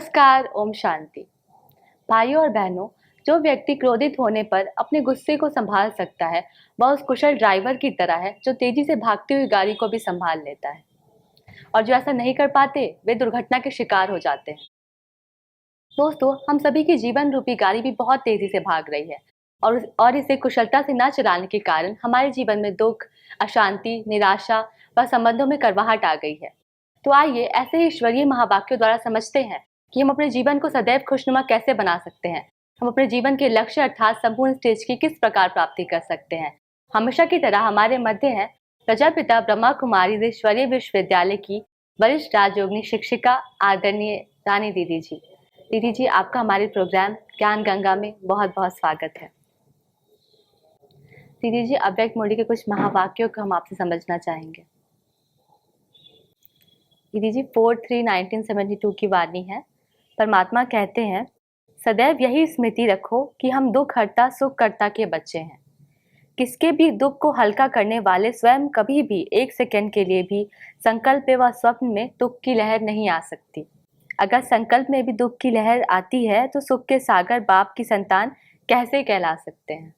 नमस्कार, ओम शांति। भाइयों और बहनों, जो व्यक्ति क्रोधित होने पर अपने गुस्से को संभाल सकता है, वह उस कुशल ड्राइवर की तरह है जो तेजी से भागती हुई गाड़ी को भी संभाल लेता है। और जो ऐसा नहीं कर पाते, वे दुर्घटना के शिकार हो जाते हैं। दोस्तों, हम सभी की जीवन रूपी गाड़ी भी बहुत तेजी से भाग रही है और इसे कुशलता से न चलाने के कारण हमारे जीवन में दुख, अशांति, निराशा व संबंधों में करवाहट आ गई है। तो आइए ऐसे ही ईश्वरीय महावाक्यों द्वारा समझते हैं कि हम अपने जीवन को सदैव खुशनुमा कैसे बना सकते हैं। हम अपने जीवन के लक्ष्य अर्थात संपूर्ण स्टेज की किस प्रकार प्राप्ति कर सकते हैं। हमेशा की तरह हमारे मध्य हैं प्रजापिता ब्रह्मा कुमारी ईश्वरीय विश्वविद्यालय की वरिष्ठ राजयोगिनी शिक्षिका आदरणीय रानी दीदी जी। दीदी जी, आपका हमारे प्रोग्राम ज्ञान गंगा में बहुत बहुत स्वागत है। दीदी जी, अव्यक्त मूर्ति के कुछ महावाक्यों को हम आपसे समझना चाहेंगे। दीदी जी, 4/3/1972 की वाणी है। परमात्मा कहते हैं, सदैव यही स्मृति रखो कि हम दुख हरता सुख करता के बच्चे हैं। किसके भी दुख को हल्का करने वाले स्वयं कभी भी एक सेकंड के लिए भी संकल्प व स्वप्न में दुख की लहर नहीं आ सकती। अगर संकल्प में भी दुख की लहर आती है तो सुख के सागर बाप की संतान कैसे कहला सकते हैं।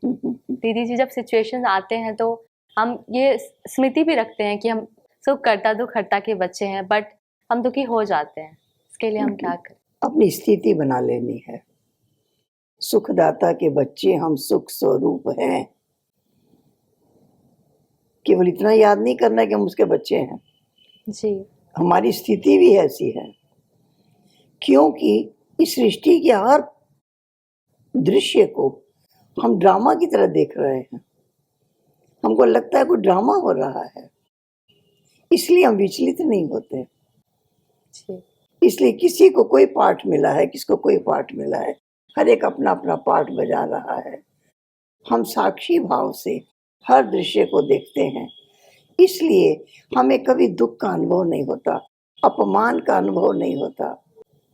दीदी जी, जब सिचुएशन आते हैं तो हम ये स्मृति भी रखते हैं कि हम सुख करता दुख हरता के बच्चे हैं, बट हम दुखी हो जाते हैं। इसके लिए हम क्या करें? अपनी स्थिति बना लेनी है। सुखदाता के बच्चे हम सुख स्वरूप हैं। केवल इतना याद नहीं करना कि हम उसके बच्चे हैं जी। हमारी स्थिति भी ऐसी है, क्योंकि इस सृष्टि के हर दृश्य को हम ड्रामा की तरह देख रहे हैं। हमको लगता है कोई ड्रामा हो रहा है, इसलिए हम विचलित नहीं होते। इसलिए किसी को कोई पार्ट मिला है, किसको कोई पार्ट मिला है, हर एक अपना अपना पार्ट बजा रहा है। हम साक्षी भाव से हर दृश्य को देखते हैं, इसलिए हमें कभी दुख का अनुभव नहीं होता, अपमान का अनुभव नहीं होता।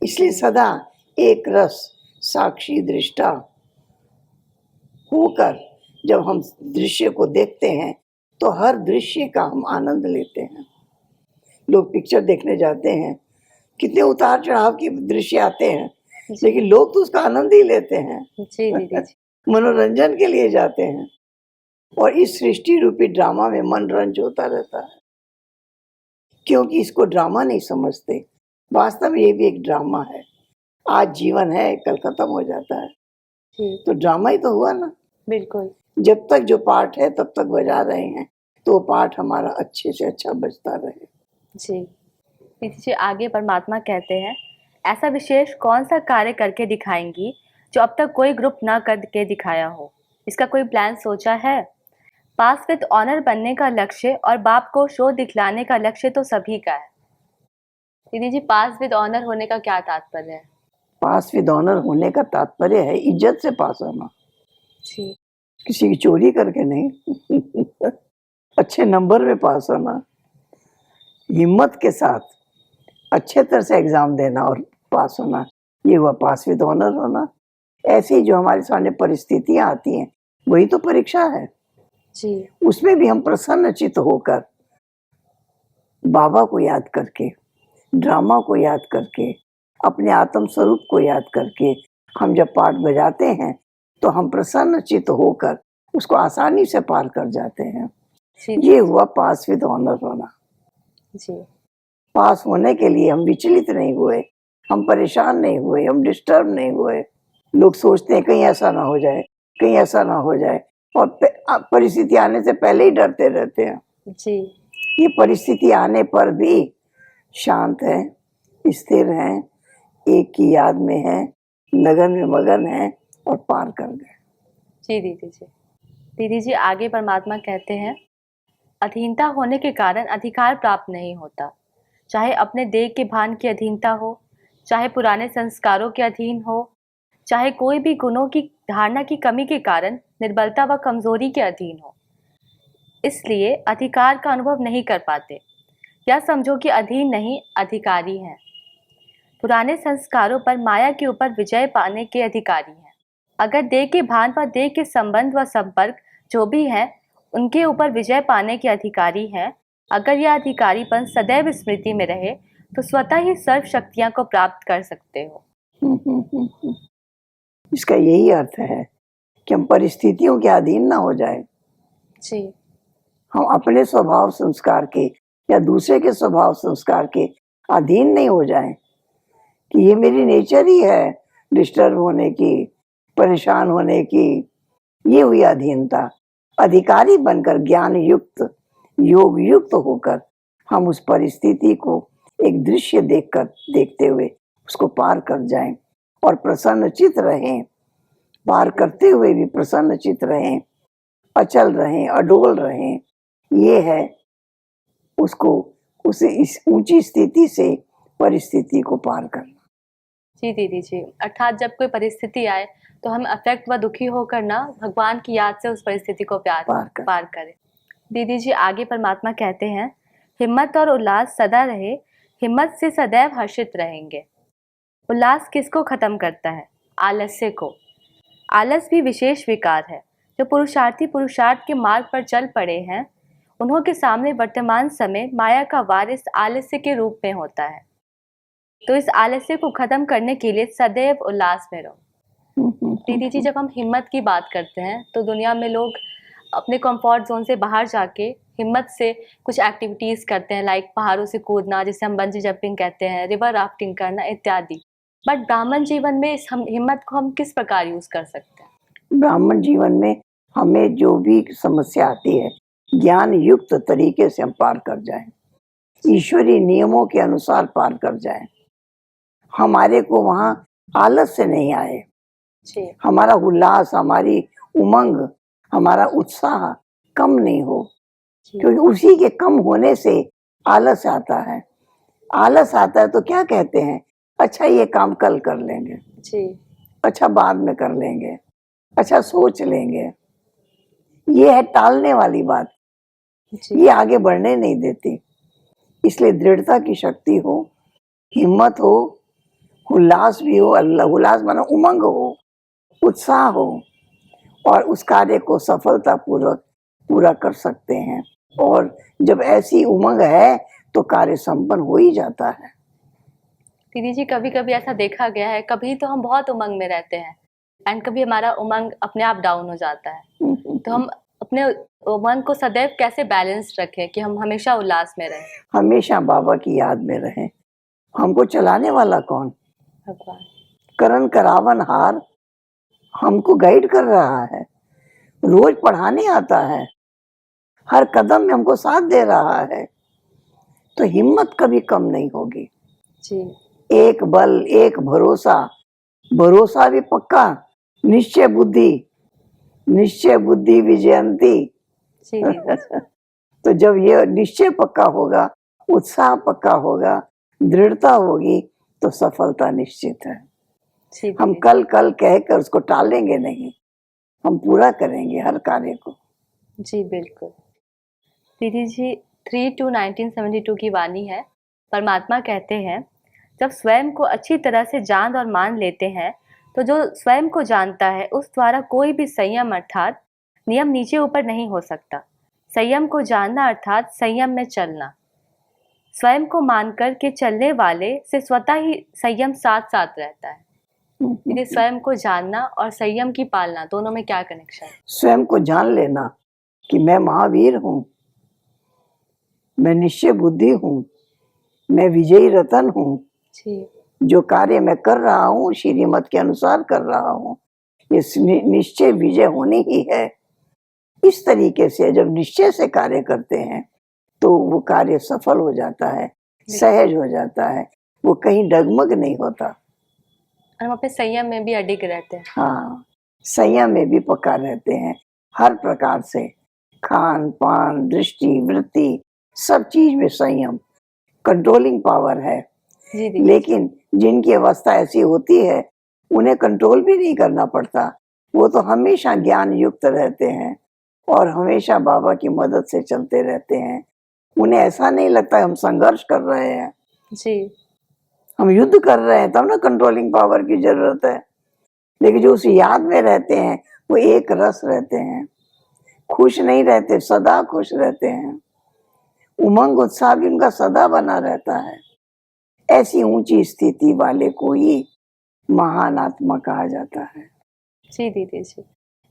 इसलिए सदा एक रस साक्षी दृष्टा होकर जब हम दृश्य को देखते हैं तो हर दृश्य का हम आनंद लेते हैं। लोग पिक्चर देखने जाते हैं, कितने उतार चढ़ाव के दृश्य आते हैं, लेकिन लोग तो उसका आनंद ही लेते हैं। जी दीदी जी। मनोरंजन के लिए जाते हैं और इस सृष्टि रूपी ड्रामा में मनोरंज होता रहता है, क्योंकि इसको ड्रामा नहीं समझते। वास्तव में ये भी एक ड्रामा है। आज जीवन है, कल खत्म हो जाता है, तो ड्रामा ही तो हुआ ना। बिल्कुल। जब तक जो पार्ट है तब तक बजा रहे हैं, तो पार्ट हमारा अच्छे से अच्छा बजता रहे। जी दीदी जी, आगे परमात्मा कहते हैं, ऐसा विशेष कौन सा कार्य करके दिखाएंगी जो अब तक कोई ग्रुप ना करके दिखाया हो। इसका कोई प्लान सोचा है? पास विद ऑनर बनने का लक्ष्य और बाप को शो दिखलाने का लक्ष्य तो सभी का है। दीदी जी, पास विद ऑनर होने का क्या तात्पर्य है? पास विद ऑनर होने का तात्पर्य है इज्जत से पास होना। जी। किसी की चोरी करके नहीं। अच्छे नंबर में पास होना, हिम्मत के साथ अच्छे तरह से एग्जाम देना और पास होना, ये हुआ पास विद ऑनर होना। ऐसे ही जो हमारे सामने परिस्थितियां आती हैं वही तो परीक्षा है। जी। उसमें भी हम प्रसन्नचित्त होकर बाबा को याद करके, ड्रामा को याद करके, अपने आत्म स्वरूप को याद करके हम जब पाठ बजाते हैं तो हम प्रसन्नचित्त होकर उसको आसानी से पार कर जाते हैं। ये हुआ पास विद ऑनर होना। जी। पास होने के लिए हम विचलित नहीं हुए, हम परेशान नहीं हुए, हम डिस्टर्ब नहीं हुए। लोग सोचते हैं कहीं ऐसा ना हो जाए, कहीं ऐसा ना हो जाए, और परिस्थिति आने से पहले ही डरते रहते हैं। जी। ये परिस्थिति आने पर भी शांत है, स्थिर हैं, एक की याद में हैं, लगन में मगन हैं और पार कर गए। जी दीदी जी। दीदी जी, आगे परमात्मा कहते हैं, अधीनता होने के कारण अधिकार प्राप्त नहीं होता। चाहे अपने देह के भान की अधीनता हो, चाहे पुराने संस्कारों के अधीन हो, चाहे कोई भी गुणों की धारणा की कमी के कारण निर्बलता व कमजोरी के अधीन हो, इसलिए अधिकार का अनुभव नहीं कर पाते। या समझो कि अधीन नहीं, अधिकारी हैं। पुराने संस्कारों पर माया के ऊपर विजय पाने के अधिकारी हैं। अगर देह के भान व देह के संबंध व संपर्क जो भी हैं, उनके ऊपर विजय पाने के अधिकारी हैं। अगर यह अधिकारीपन सदैव स्मृति में रहे तो स्वतः ही सर्व शक्तियां को प्राप्त कर सकते हो। इसका यही अर्थ है कि हम परिस्थितियों के अधीन ना हो जाए, जी हम अपने स्वभाव संस्कार के या दूसरे के स्वभाव संस्कार के अधीन नहीं हो जाएं कि ये मेरी नेचर ही है डिस्टर्ब होने की, परेशान होने की। ये हुई अधीनता। अधिकारी बनकर ज्ञान युक्त, योग युक्त होकर हम उस परिस्थिति को एक दृश्य देखते हुए उसको पार कर जाएं और प्रसन्नचित रहें, पार करते हुए भी प्रसन्नचित रहें, अचल रहें, अडोल रहें। ये है उसको उसे इस ऊंची स्थिति से परिस्थिति को पार करना। जी दीदी जी, अर्थात जब कोई परिस्थिति आए तो हम अफेक्ट व दुखी होकर ना भगवान की याद से उस परिस्थिति को पार करें। दीदी जी आगे परमात्मा कहते हैं, हिम्मत और उल्लास सदा रहे, हिम्मत से सदैव हर्षित रहेंगे। उल्लास किसको खत्म करता है? आलस्य को। आलस भी विशेष विकार है। जो पुरुषार्थी पुरुषार्थ के मार्ग पर चल पड़े हैं, उन्हों के सामने वर्तमान समय माया का वारिस आलस्य के रूप में होता है। तो इस आलस्य को खत्म करने के लिए सदैव उल्लास में रहो। दीदी जी जब हम हिम्मत की बात करते हैं तो दुनिया में लोग अपने कंफर्ट जोन से बाहर जाके हिम्मत से कुछ एक्टिविटीज करते हैं, लाइक पहाड़ों से कूदना जिसे हम बंजी जंपिंग कहते हैं, रिवर राफ्टिंग करना इत्यादि। बट ब्राह्मण जीवन में इस हिम्मत को हम किस प्रकार यूज कर सकते हैं? ब्राह्मण जीवन में हमें जो भी समस्या आती है ज्ञान युक्त तरीके से हम पार कर जाएं, ईश्वरीय नियमों के अनुसार पार कर जाएं। हमारे को वहाँ आलस से नहीं आए, हमारा उल्लास, हमारी उमंग, हमारा उत्साह कम नहीं हो, क्योंकि उसी के कम होने से आलस आता है। आलस आता है तो क्या कहते हैं, अच्छा ये काम कल कर लेंगे, अच्छा बाद में कर लेंगे, अच्छा सोच लेंगे। ये है टालने वाली बात, ये आगे बढ़ने नहीं देती। इसलिए दृढ़ता की शक्ति हो, हिम्मत हो, उल्लास भी हो, उल्लास मानो उमंग हो, उत्साह हो, और उस कार्य को सफलतापूर्वक पूरा कर सकते हैं। और जब ऐसी उमंग है तो कार्य संपन्न हो ही जाता है। दीदी जी कभी कभी ऐसा देखा गया है, कभी तो हम बहुत उमंग में रहते हैं एंड कभी हमारा उमंग अपने आप डाउन हो जाता है। तो हम अपने उमंग को सदैव कैसे बैलेंस रखें कि हम हमेशा उल्लास में रहें? हमेशा बाबा की याद में रहें। हमको चलाने वाला कौन? भगवान। करण करावन हार हमको गाइड कर रहा है, रोज पढ़ाने आता है, हर कदम में हमको साथ दे रहा है। तो हिम्मत कभी कम नहीं होगी जी। एक बल, एक भरोसा, भरोसा भी पक्का, निश्चय बुद्धि विजयंती। तो जब ये निश्चय पक्का होगा, उत्साह पक्का होगा, दृढ़ता होगी, तो सफलता निश्चित है। हम कल कहकर उसको टालेंगे नहीं, हम पूरा करेंगे हर कार्य को। जी बिल्कुल। दीदी जी 3/2/1972 की वाणी है। परमात्मा कहते हैं, जब स्वयं को अच्छी तरह से जान और मान लेते हैं तो जो स्वयं को जानता है उस द्वारा कोई भी संयम अर्थात नियम नीचे ऊपर नहीं हो सकता। संयम को जानना अर्थात संयम में चलना। स्वयं को मानकर के चलने वाले से स्वतः ही संयम साथ साथ रहता है। यदि स्वयं को जानना और संयम की पालना दोनों में क्या कनेक्शन है? स्वयं को जान लेना कि मैं महावीर हूँ, मैं निश्चय बुद्धि हूँ, मैं विजयी रतन हूँ, जो कार्य मैं कर रहा हूँ श्रीमत के अनुसार कर रहा हूँ, ये निश्चय विजय होनी ही है। इस तरीके से जब निश्चय से कार्य करते हैं तो वो कार्य सफल हो जाता है, सहज हो जाता है, वो कहीं डगमग नहीं होता। हम अपने संयम में भी अडिग रहते हैं। हाँ, संयम में भी पक्का रहते हैं, हर प्रकार से, खान पान, दृष्टि, वृत्ति, सब चीज में संयम, कंट्रोलिंग पावर है। लेकिन जिनकी अवस्था ऐसी होती है उन्हें कंट्रोल भी नहीं करना पड़ता, वो तो हमेशा ज्ञान युक्त रहते हैं और हमेशा बाबा की मदद से चलते रहते हैं। उन्हें ऐसा नहीं लगता हम संघर्ष कर रहे हैं जी, हम युद्ध कर रहे हैं, तब ना कंट्रोलिंग पावर की जरूरत है। लेकिन जो उस याद में रहते हैं वो एक रस रहते हैं, खुश नहीं रहते, सदा खुश रहते हैं, उमंग उत्साह भी उनका सदा बना रहता है। ऐसी ऊंची स्थिति वाले को ही महान आत्मा कहा जाता है। जी दीदी जी,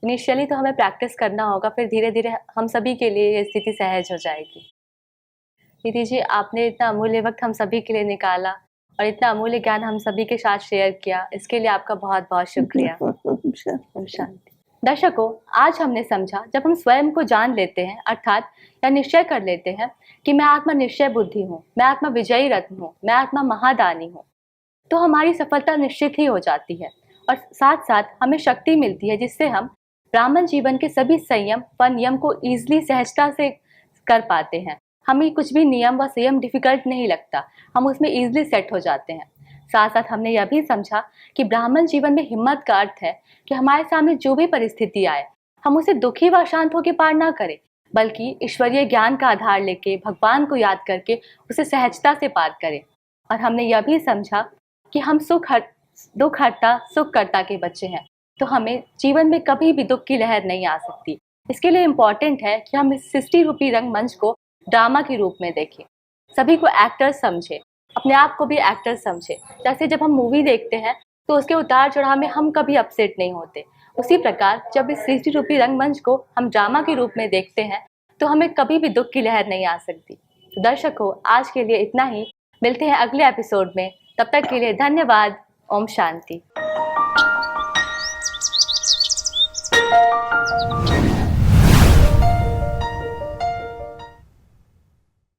इनिशियली तो हमें प्रैक्टिस करना होगा, फिर धीरे धीरे हम सभी के लिए ये स्थिति सहज हो जाएगी। दीदी जी, आपने इतना अमूल्य वक्त हम सभी के लिए निकाला और इतना अमूल्य ज्ञान हम सभी के साथ शेयर किया, इसके लिए आपका बहुत बहुत शुक्रिया। ओम शांति। दर्शकों, आज हमने समझा, जब हम स्वयं को जान लेते हैं, अर्थात या निश्चय कर लेते हैं कि मैं आत्मा निश्चय बुद्धि हूँ, मैं आत्मा विजयी रत्न हूँ, मैं आत्मा महादानी हूँ, तो हमारी सफलता निश्चित ही हो जाती है और साथ साथ हमें शक्ति मिलती है, जिससे हम ब्राह्मण जीवन के सभी संयम व नियम को ईजिली सहजता से कर पाते हैं। हमें कुछ भी नियम व संयम डिफिकल्ट नहीं लगता, हम उसमें ईजिली सेट हो जाते हैं। साथ साथ हमने यह भी समझा कि ब्राह्मण जीवन में हिम्मत का अर्थ है कि हमारे सामने जो भी परिस्थिति आए, हम उसे दुखी व शांत होकर पार ना करें, बल्कि ईश्वरीय ज्ञान का आधार लेके, भगवान को याद करके उसे सहजता से पार करें। और हमने यह भी समझा कि हम दुख हरता सुख करता के बच्चे हैं, तो हमें जीवन में कभी भी दुख की लहर नहीं आ सकती। इसके लिए इम्पोर्टेंट है कि हम इस 60 रूपी रंगमंच को ड्रामा के रूप में देखें, सभी को एक्टर्स समझे, अपने आप को भी एक्टर समझे। जैसे जब हम मूवी देखते हैं तो उसके उतार चढ़ाव में हम कभी अपसेट नहीं होते, उसी प्रकार जब इस 60 रूपी रंगमंच को हम ड्रामा के रूप में देखते हैं तो हमें कभी भी दुख की लहर नहीं आ सकती। तो दर्शकों, आज के लिए इतना ही, मिलते हैं अगले एपिसोड में, तब तक के लिए धन्यवाद। ओम शांति।